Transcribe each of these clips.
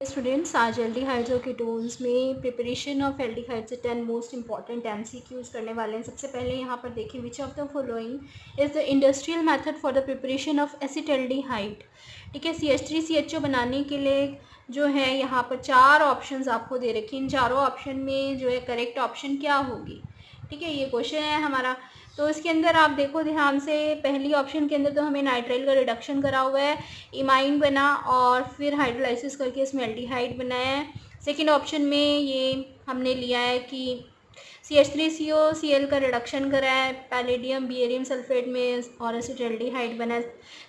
Students, आज aldehydes और ketones में प्रिपरेशन ऑफ एल्डिहाइड्स से 10 मोस्ट इंपॉर्टेंट एमसीक्यूज करने वाले हैं। सबसे पहले यहाँ पर देखिए, which of the following is the industrial method for the preparation of acetaldehyde. ठीक है, CH3CHO बनाने के लिए जो है यहाँ पर 4 ऑप्शंस आपको दे रखे हैं। इन चारों ऑप्शन में जो है करेक्ट ऑप्शन क्या होगी। ठीक है, ये क्वेश्चन है हमारा। तो इसके अंदर आप देखो ध्यान से, पहली ऑप्शन के अंदर तो हमें नाइट्राइल का रिडक्शन करा हुआ है, इमाइन बना और फिर हाइड्रोलाइसिस करके इसमें एल्डिहाइड बनाया है। सेकंड ऑप्शन में ये हमने लिया है कि CH3COCl का रिडक्शन करा है पैलेडियम बेरियम सल्फेट में और एसिटाल्डिहाइड बना है।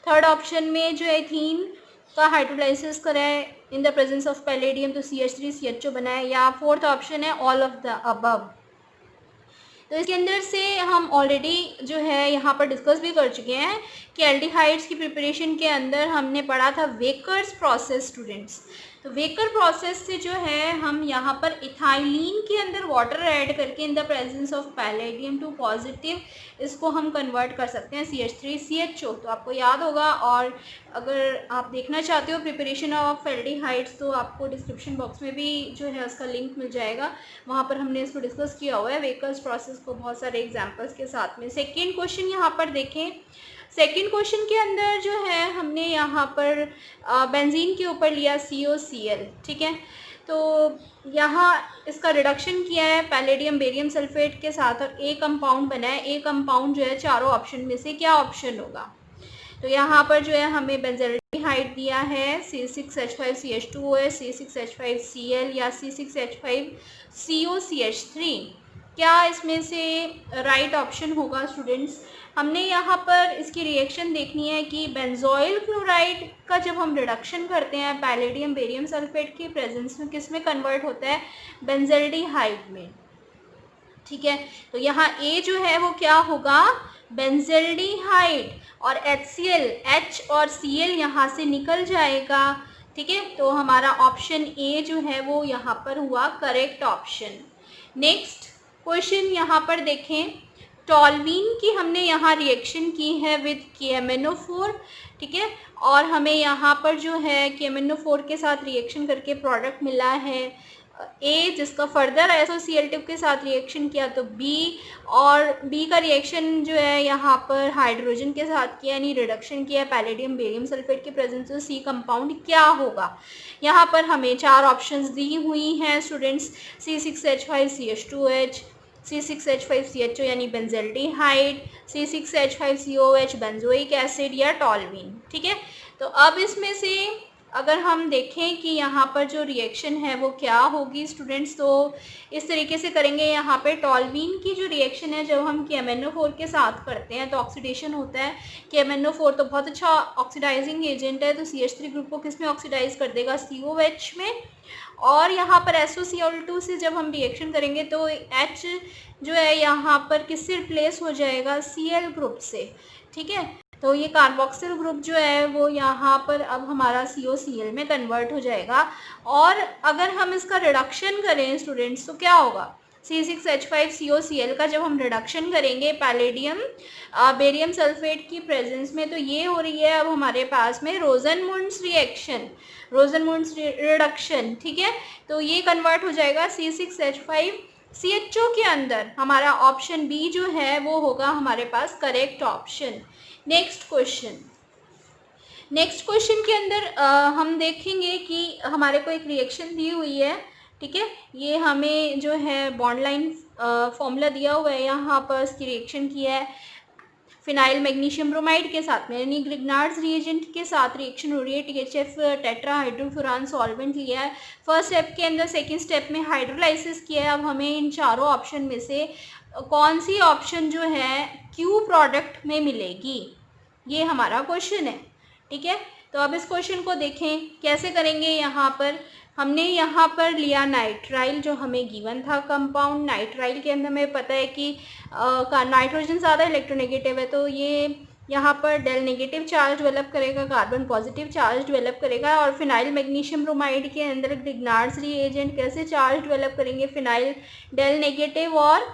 थर्ड ऑप्शन में जो एथीन का हाइड्रोलाइसिस करा है इन द प्रेजेंस ऑफ पैलेडियम, तो CH3CHO बना है। या फोर्थ ऑप्शन है ऑल ऑफ द अबव। तो इसके अंदर से हम ऑलरेडी जो है यहाँ पर डिस्कस भी कर चुके हैं कि एल्डिहाइड्स की प्रिपरेशन के अंदर हमने पढ़ा था वेकर्स प्रोसेस स्टूडेंट्स। तो वेकर प्रोसेस से जो है हम यहाँ पर इथाइलिन के अंदर वाटर ऐड करके in the presence of palladium to positive इसको हम कन्वर्ट कर सकते हैं CH3CHO। तो आपको याद होगा, और अगर आप देखना चाहते हो प्रिपरेशन ऑफ एल्डिहाइड्स तो आपको डिस्क्रिप्शन बॉक्स में भी जो है उसका लिंक मिल जाएगा, वहाँ पर हमने इसको डिस्कस किया हुआ है वेकर्स प्रोसेस को बहुत सारे एग्जाम्पल्स के साथ में। सेकेंड क्वेश्चन यहाँ पर देखें, सेकेंड क्वेश्चन के अंदर जो है हमने यहाँ पर बेंजीन के ऊपर लिया COCl। ठीक है, तो यहाँ इसका रिडक्शन किया है पैलेडियम बेरियम सल्फेट के साथ और ए कंपाउंड बना है। ए कंपाउंड जो है चारों ऑप्शन में से क्या ऑप्शन होगा। तो यहाँ पर जो है हमें बेंजल्डिहाइड दिया है C6H5CH2OH, C6H5Cl या C6H5COCH3। क्या इसमें से राइट ऑप्शन होगा स्टूडेंट्स। हमने यहाँ पर इसकी रिएक्शन देखनी है कि बेंजोइल क्लोराइड का जब हम रिडक्शन करते हैं पैलेडियम बेरियम सल्फेट की प्रेजेंस में किस में कन्वर्ट होता है, बेंजल्डिहाइड में। ठीक है, तो यहाँ ए जो है वो क्या होगा, बेंजल्डिहाइड, और HCl, H और Cl यहाँ से निकल जाएगा। ठीक है, तो हमारा ऑप्शन ए जो है वो यहाँ पर हुआ करेक्ट ऑप्शन। नेक्स्ट क्वेश्चन यहाँ पर देखें, टॉल्वीन की हमने यहाँ रिएक्शन की है विद KMnO4। ठीक है, और हमें यहाँ पर जो है KMnO4 के साथ रिएक्शन करके प्रोडक्ट मिला है ए, जिसका फर्दर एसोसिएटिव के साथ रिएक्शन किया तो बी, और बी का रिएक्शन जो है यहाँ पर हाइड्रोजन के साथ किया यानी रिडक्शन किया पैलेडियम बेरियम सल्फेट के प्रेजेंस में, सी कंपाउंड क्या होगा। यहाँ पर हमें 4 ऑप्शंस दी हुई हैं स्टूडेंट्स, C6H5CH2OH, C6H5CHO यानी बेंजल्डिहाइड, C6H5COOH बेंजोइक एसिड या टॉल्वीन। ठीक है, तो अब इसमें से अगर हम देखें कि यहाँ पर जो रिएक्शन है वो क्या होगी स्टूडेंट्स, तो इस तरीके से करेंगे। यहाँ पे टॉल्वीन की जो रिएक्शन है जब हम KMnO4 के साथ करते हैं तो ऑक्सीडेशन होता है। KMnO4 तो बहुत अच्छा ऑक्सीडाइजिंग एजेंट है, तो CH3 ग्रुप को किस में ऑक्सीडाइज कर देगा, COH में। और यहाँ पर SOCl2 से जब हम रिएक्शन करेंगे तो H जो है यहाँ पर किससे रिप्लेस हो जाएगा, Cl ग्रुप से। ठीक है, तो ये कार्बोक्सिल ग्रुप जो है वो यहाँ पर अब हमारा COCl में कन्वर्ट हो जाएगा। और अगर हम इसका रिडक्शन करें स्टूडेंट्स तो क्या होगा, C6H5COCl का जब हम रिडक्शन करेंगे पैलेडियम बेरियम सल्फेट की प्रेजेंस में, तो ये हो रही है अब हमारे पास में रोजनमुंड्स रिएक्शन, रोजनमुंड्स रिडक्शन। ठीक है, तो ये कन्वर्ट हो जाएगा C6H5CHO के अंदर। हमारा ऑप्शन बी जो है वो होगा हमारे पास correct option. Next question, next question के अंदर हम देखेंगे कि हमारे को एक रिएक्शन दी हुई है। ठीक है, ये हमें जो है बॉन्ड लाइन फॉर्मूला दिया हुआ है, यहाँ पर इसकी रिएक्शन किया है फिनाइल मैग्नीशियम ब्रोमाइड के साथ में, यानी ग्रिग्नार्ड्स रिएजेंट के साथ रिएक्शन हो रही है। THF टेट्राहाइड्रोफ्यूरान सॉल्वेंट लिया है फर्स्ट स्टेप के अंदर, सेकेंड स्टेप में हाइड्रोलाइसिस किया है। अब हमें इन चारों ऑप्शन में से कौन सी ऑप्शन जो है क्यू प्रोडक्ट में मिलेगी, ये हमारा क्वेश्चन है। ठीक है, तो अब इस क्वेश्चन को देखें कैसे करेंगे। यहाँ पर हमने यहाँ पर लिया नाइट्राइल जो हमें गिवन था कंपाउंड। नाइट्राइल के अंदर हमें पता है कि नाइट्रोजन ज़्यादा इलेक्ट्रोनेगेटिव है, तो ये यहाँ पर डेल नेगेटिव चार्ज डेवलप करेगा, कार्बन पॉजिटिव चार्ज डेवलप करेगा। और फिनाइल मैग्नीशियम ब्रोमाइड के अंदर ग्रिग्नार्ड्स रिएजेंट कैसे चार्ज डेवलप करेंगे, फिनाइल डेल नेगेटिव और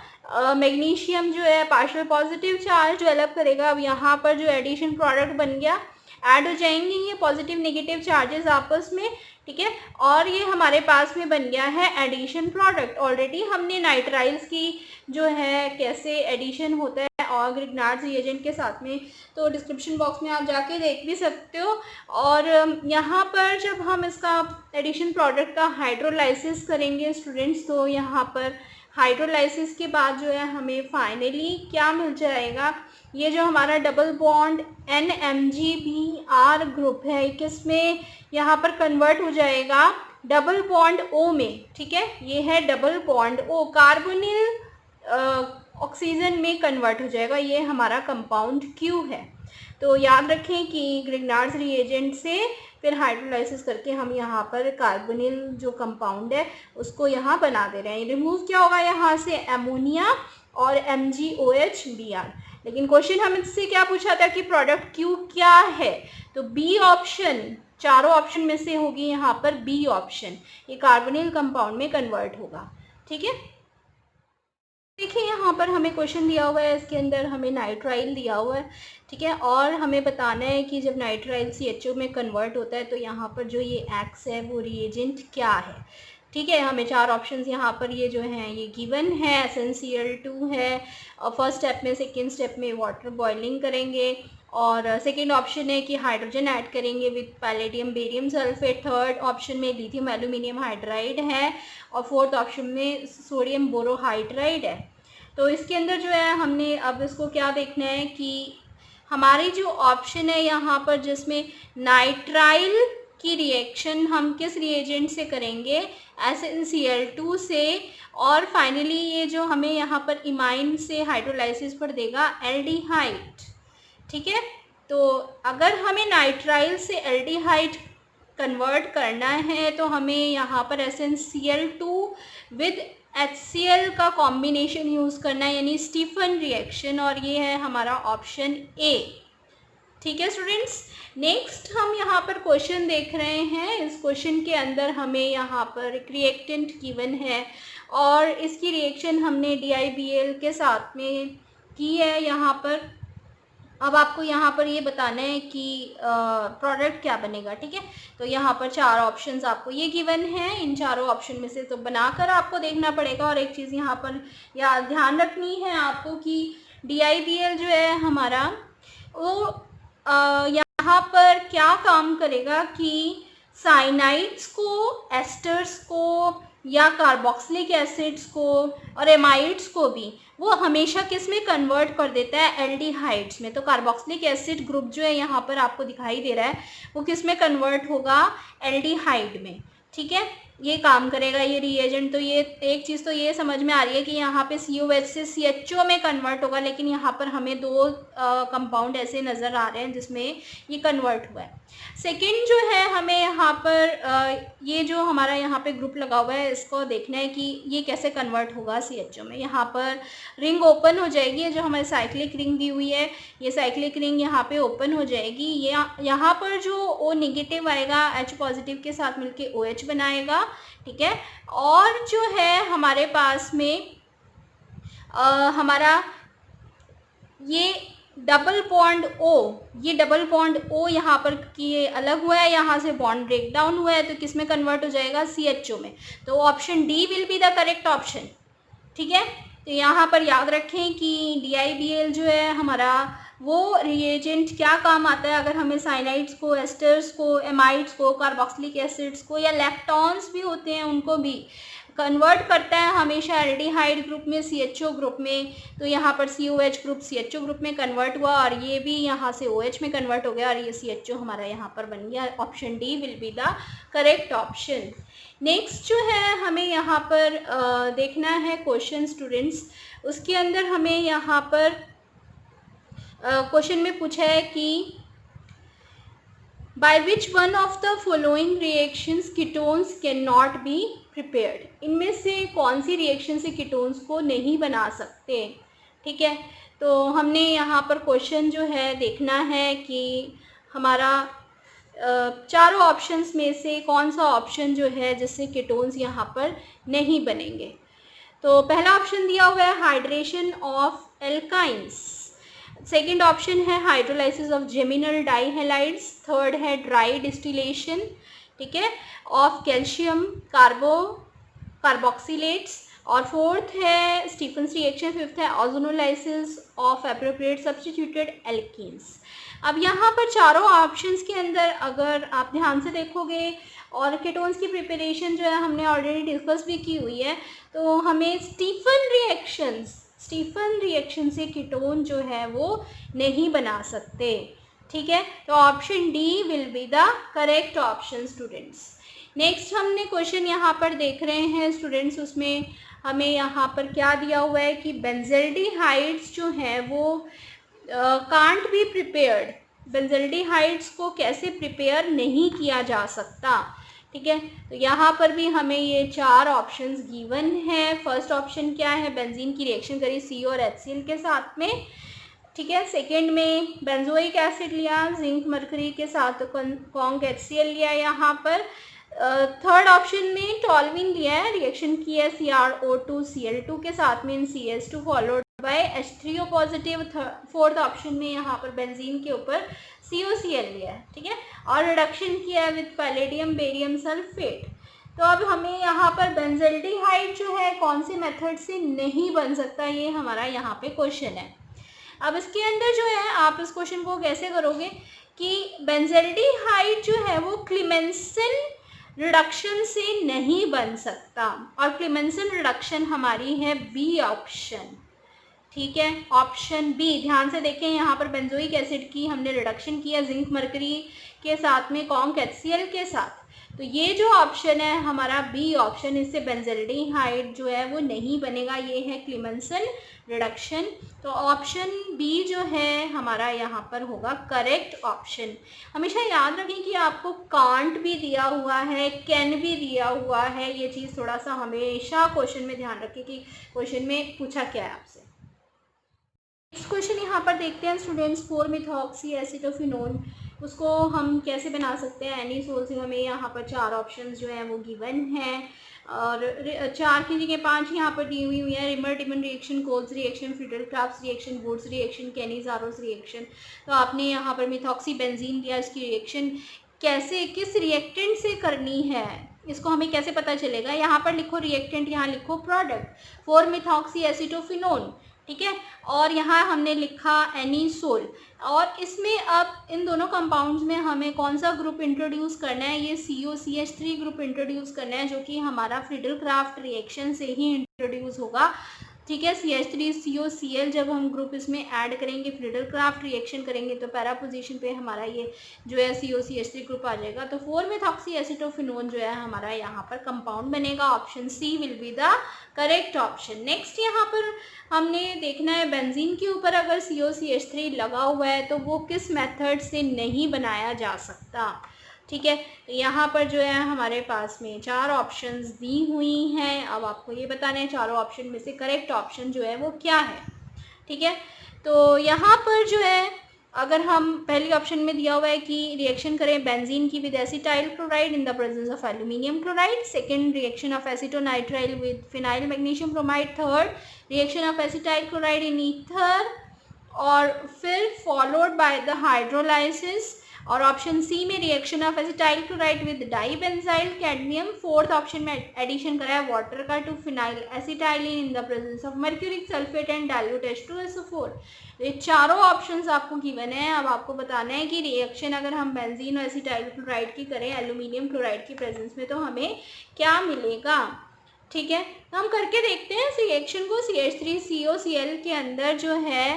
मैग्नीशियम जो है पार्शियल पॉजिटिव चार्ज डेवलप करेगा। अब यहाँ पर जो एडिशन प्रोडक्ट बन गया, ऐड हो जाएंगे ये पॉजिटिव नेगेटिव चार्जेस आपस में। ठीक है। और ये हमारे पास में बन गया है एडिशन प्रोडक्ट। ऑलरेडी हमने नाइट्राइल्स की जो है कैसे एडिशन होता है और ग्रिग्नार्ड्स रिएजेंट के साथ में, तो डिस्क्रिप्शन बॉक्स में आप जाके देख भी सकते हो। और यहाँ पर जब हम इसका एडिशन प्रोडक्ट का हाइड्रोलाइसिस करेंगे स्टूडेंट्स, तो यहाँ पर हाइड्रोलाइसिस के बाद जो है हमें फाइनली क्या मिल जाएगा, ये जो हमारा डबल बॉन्ड NMgBr ग्रुप है किसमें यहाँ पर कन्वर्ट हो जाएगा डबल बॉन्ड O में, ठीक है। ये है double bond O, carbonyl oxygen में कन्वर्ट हो जाएगा, ये हमारा कंपाउंड Q है। तो याद रखें कि ग्रिग्नार्ड्स रिएजेंट से फिर हाइड्रोलाइसिस करके हम यहाँ पर कार्बोनिल जो कंपाउंड है उसको यहाँ बना दे रहे हैं। रिमूव क्या होगा यहाँ से, अमोनिया और MgOH-Br। लेकिन क्वेश्चन हम इससे क्या पूछा था कि प्रोडक्ट Q क्या है, तो बी ऑप्शन, चारों ऑप्शन में से होगी यहाँ पर बी ऑप्शन, ये कार्बोनिल कंपाउंड में कन्वर्ट होगा, ठीक है। देखिए यहाँ पर हमें क्वेश्चन दिया हुआ है, इसके अंदर हमें नाइट्राइल दिया हुआ है, ठीक है। और हमें बताना है कि जब नाइट्राइल CHO में कन्वर्ट होता है तो यहाँ पर जो ये X है वो रिएजेंट क्या है, ठीक है। हमें चार ऑप्शंस यहाँ पर ये जो हैं ये गिवन है। SnCl2 है, और फर्स्ट स्टेप में, सेकेंड स्टेप में वाटर बॉइलिंग करेंगे, और सेकेंड ऑप्शन है कि हाइड्रोजन ऐड करेंगे with palladium barium sulphate, third option में लिथियम एल्यूमिनियम हाइड्राइड है, और फोर्थ ऑप्शन में सोडियम बोरोहाइड्राइड है। तो इसके अंदर जो है हमने अब इसको क्या देखना है कि हमारी जो ऑप्शन है यहाँ पर जिसमें नाइट्राइल की रिएक्शन हम किस रिएजेंट से करेंगे, SnCl2 से, और फाइनली ये जो हमें यहाँ पर इमाइन से हाइड्रोलाइसिस पर देगा एल्डिहाइड, ठीक है। तो अगर हमें नाइट्राइल से एल्डिहाइड कन्वर्ट करना है तो हमें यहाँ पर SnCl2 विद HCl का कॉम्बिनेशन यूज़ करना है, यानी स्टीफन रिएक्शन, और ये है हमारा ऑप्शन A, ठीक है स्टूडेंट्स। नेक्स्ट हम यहाँ पर क्वेश्चन देख रहे हैं। इस क्वेश्चन के अंदर हमें यहाँ पर एक रिएक्टेंट गिवन है और इसकी रिएक्शन हमने DiBl के साथ में की है यहाँ पर। अब आपको यहाँ पर ये बताना है कि प्रोडक्ट क्या बनेगा, ठीक है। तो यहाँ पर चार ऑप्शंस आपको ये गिवन है, इन चारों ऑप्शन में से तो बनाकर आपको देखना पड़ेगा। और एक चीज़ यहाँ पर या ध्यान रखनी है आपको कि DiBl जो है हमारा वो यहाँ पर क्या काम करेगा कि साइनाइड्स को, एस्टर्स को, या कार्बोक्सिलिक एसिड्स को और एमाइड्स को भी वो हमेशा किस में कन्वर्ट कर देता है, एल्डिहाइड्स में। तो कार्बोक्सिलिक एसिड ग्रुप जो है यहाँ पर आपको दिखाई दे रहा है वो किस में कन्वर्ट होगा, एल्डिहाइड में, ठीक है। ये काम करेगा ये रिएजेंट। तो ये एक चीज़ तो ये समझ में आ रही है कि यहाँ पे COH से CHO में कन्वर्ट होगा, लेकिन यहाँ पर हमें दो कंपाउंड ऐसे नज़र आ रहे हैं जिसमें ये कन्वर्ट हुआ है। सेकंड जो है हमें यहाँ पर ये जो हमारा यहाँ पे ग्रुप लगा हुआ है इसको देखना है कि ये कैसे कन्वर्ट होगा CHO में। यहाँ पर रिंग ओपन हो जाएगी, जो हमारी साइक्लिक रिंग दी हुई है ये साइक्लिक रिंग यहाँ पे ओपन हो जाएगी। ये यहाँ पर जो O नेगेटिव आएगा H पॉजिटिव के साथ मिलके OH बनाएगा, ठीक है। और जो है हमारे पास में हमारा ये डबल बॉन्ड O, ये डबल बॉन्ड O यहाँ पर कि अलग हुआ है, यहाँ से बॉन्ड ब्रेक डाउन हुआ है, तो किस में कन्वर्ट हो जाएगा, CHO में। तो option D will be the correct option, ठीक है। तो यहाँ पर याद रखें कि DiBl जो है हमारा वो रिएजेंट क्या काम आता है अगर हमें साइनाइड्स को, एस्टर्स को, एमाइड्स को, कार्बोक्सिलिक एसिड्स को या लैक्टॉन्स भी होते हैं उनको भी कन्वर्ट करता है हमेशा एल्डिहाइड ग्रुप में, CHO ग्रुप में। तो यहाँ पर COH ग्रुप CHO ग्रुप में कन्वर्ट हुआ और ये भी यहाँ से OH में कन्वर्ट हो गया और ये CHO हमारा यहाँ पर बन गया। Option D will be the correct option. Next जो है हमें यहाँ पर देखना है क्वेश्चन स्टूडेंट्स, उसके अंदर हमें यहाँ पर क्वेश्चन में पूछा है कि by which one of the following reactions ketones cannot be prepared, इनमें से कौन सी रिएक्शन से कीटोन्स को नहीं बना सकते, ठीक है। तो हमने यहाँ पर क्वेश्चन जो है देखना है कि हमारा चारों ऑप्शंस में से कौन सा ऑप्शन जो है जिससे कीटोन्स यहाँ पर नहीं बनेंगे। तो पहला ऑप्शन दिया हुआ है hydration of alkynes, second option है hydrolysis of geminal dihalides, third है ड्राई डिस्टिलेशन, ठीक है। ऑफ कैल्शियम कार्बोक्सिलेट्स, और फोर्थ है स्टीफन्स रिएक्शन, फिफ्थ है ozonolysis of appropriate substituted alkenes. अब यहाँ पर चारों ऑप्शंस के अंदर अगर आप ध्यान से देखोगे, और कीटोन्स की प्रिपरेशन जो है हमने ऑलरेडी डिस्कस भी की हुई है, तो हमें स्टीफन रिएक्शन से कीटोन जो है वो नहीं बना सकते। ठीक है, तो option D will be the correct option students. Next हमने क्वेश्चन यहाँ पर देख रहे हैं स्टूडेंट्स, उसमें हमें यहाँ पर क्या दिया हुआ है कि बेंजल्डिहाइड्स जो हैं वो कांट बी प्रिपेयर्ड, बेंजल्डिहाइड्स को कैसे प्रिपेयर नहीं किया जा सकता। ठीक है, तो यहाँ पर भी हमें ये चार ऑप्शंस गिवन है। फर्स्ट ऑप्शन क्या है, बेंजीन की रिएक्शन करी सी और HCl के साथ में। ठीक है, सेकेंड में बेंजोइक एसिड लिया जिंक मरकरी के साथ, कॉन्क HCl लिया यहाँ पर। थर्ड ऑप्शन में टॉल्विन लिया है, रिएक्शन की है CrO2Cl2 के साथ में CS2 followed by H3O positive. Fourth option में यहाँ पर बेंजीन के ऊपर COCl लिया है। ठीक है, और रिडक्शन किया है विद पैलेडियम बेरियम सल्फेट। तो अब हमें यहाँ पर बेंजल्डिहाइड जो है कौन से मेथड से नहीं बन सकता, ये हमारा यहाँ पे क्वेश्चन है। अब इसके अंदर जो है आप इस क्वेश्चन को कैसे करोगे कि बेंजल्डिहाइड जो है वो क्लेमेंसन रिडक्शन से नहीं बन सकता, और क्लेमेंसन रिडक्शन हमारी है बी ऑप्शन। ठीक है, ऑप्शन बी, ध्यान से देखें, यहाँ पर बेंजोइक एसिड की हमने रिडक्शन किया जिंक मरकरी के साथ में, कॉन्क HCl के साथ। तो ये जो ऑप्शन है हमारा बी ऑप्शन, इससे बेंजल्डिहाइड जो है वो नहीं बनेगा, ये है क्लेमेंसन रिडक्शन। तो ऑप्शन बी जो है हमारा यहाँ पर होगा करेक्ट ऑप्शन। हमेशा याद रखें कि आपको कांट भी दिया हुआ है, कैन भी दिया हुआ है, ये चीज़ थोड़ा सा हमेशा क्वेश्चन में ध्यान रखें कि क्वेश्चन में पूछा क्या है आपसे। नेक्स्ट क्वेश्चन यहाँ पर देखते हैं स्टूडेंट्स, 4-मेथॉक्सी एसिटोफिनोन, उसको हम कैसे बना सकते हैं एनीसोल से। हमें यहाँ पर चार ऑप्शंस जो हैं वो गिवन हैं, और चार की जगह 5 यहाँ पर दी हुई है, Reimer Tiemann reaction, Kolbe's reaction, Friedel Crafts reaction, Wurtz reaction, Cannizzaro's reaction. तो आपने यहाँ पर मेथॉक्सी बेंजीन लिया, इसकी रिएक्शन कैसे किस रिएक्टेंट से करनी है इसको हमें कैसे पता चलेगा। यहाँ पर लिखो रिएक्टेंट, यहाँ लिखो प्रोडक्ट, 4-मेथॉक्सी एसिटोफिनोन। ठीक है, और यहाँ हमने लिखा एनीसोल, और इसमें अब इन दोनों कंपाउंड्स में हमें कौन सा ग्रुप इंट्रोड्यूस करना है, ये COCH3 ग्रुप इंट्रोड्यूस करना है, जो कि हमारा फ्रीडल-क्राफ्ट रिएक्शन से ही इंट्रोड्यूस होगा। ठीक है, CH3COCl जब हम ग्रुप इसमें ऐड करेंगे, फ्रीडल-क्राफ्ट रिएक्शन करेंगे, तो पैरा पोजीशन पे हमारा ये जो है COCH3 ग्रुप आ जाएगा। तो 4-मेथॉक्सी एसिटोफिनोन जो है हमारा यहाँ पर कंपाउंड बनेगा, option C will be the correct option. Next यहाँ पर हमने देखना है बेंजीन के ऊपर अगर COCH3 लगा हुआ है तो वो किस मेथड से नहीं बनाया जा सकता। ठीक है, तो यहाँ पर जो है हमारे पास में चार ऑप्शंस दी हुई हैं। अब आपको ये बताना है चारों ऑप्शन में से करेक्ट ऑप्शन जो है वो क्या है। ठीक है, तो यहाँ पर जो है अगर हम पहली ऑप्शन में दिया हुआ है कि रिएक्शन करें बेंजीन की with acetyl chloride in the presence of aluminium chloride, second reaction of acetonitrile with phenyl magnesium bromide, third reaction of acetyl chloride in ether, और फिर फॉलोड बाय द हाइड्रोलाइसिस, और ऑप्शन सी में reaction of acetyl chloride with dibenzyl cadmium, fourth option में addition करा है water का to phenyl acetylene in the presence of mercuric sulphate and dilute H2SO4। ये चारों ऑप्शंस आपको गिवन है। अब आपको बताना है कि रिएक्शन अगर हम बेंजीन और एसिटाइल क्लोराइड की करें एल्यूमिनियम क्लोराइड की प्रेजेंस में तो हमें क्या मिलेगा। ठीक है, तो हम करके देखते हैं इस रिएक्शन को। CH3COCl के अंदर जो है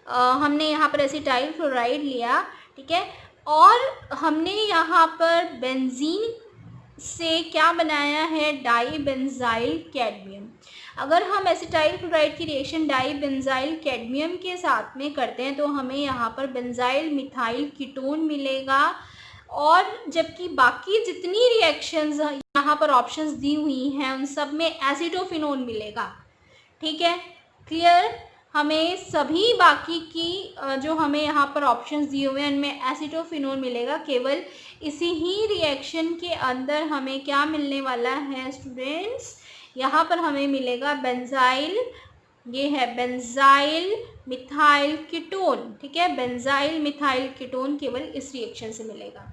हमने यहाँ पर एसिटाइल क्लोराइड लिया, ठीक है, और हमने यहाँ पर बेंजीन से क्या बनाया है, डाइबेंजाइल कैडमियम। अगर हम एसिटाइल क्लोराइड की रिएक्शन डाइबेंजाइल कैडमियम के साथ में करते हैं तो हमें यहाँ पर बेंजाइल मिथाइल कीटोन मिलेगा, और जबकि बाकी जितनी रिएक्शंस यहाँ पर ऑप्शंस दी हुई हैं उन सब में एसिटोफिनोन मिलेगा। ठीक है, क्लियर, हमें सभी बाकी की जो हमें यहाँ पर ऑप्शंस दिए हुए हैं उनमें एसिटोफिनोन मिलेगा। केवल इसी ही रिएक्शन के अंदर हमें क्या मिलने वाला है स्टूडेंट्स, यहाँ पर हमें मिलेगा बेंजाइल, ये है बेंजाइल मिथाइल कीटोन। ठीक है, बेंजाइल मिथाइल कीटोन केवल इस रिएक्शन से मिलेगा।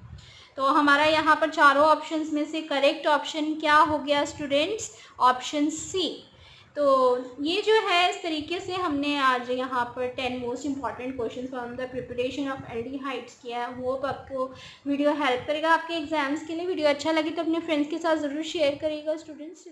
तो हमारा यहाँ पर चारों ऑप्शंस में से करेक्ट ऑप्शन क्या हो गया स्टूडेंट्स? Option C. तो ये जो है इस तरीके से हमने आज यहाँ पर 10 most important question from the preparation of aldehydes किया है। होप आपको वीडियो हेल्प करेगा आपके एग्जाम्स के लिए। वीडियो अच्छा लगे तो अपने फ्रेंड्स के साथ ज़रूर शेयर करिएगा स्टूडेंट्स।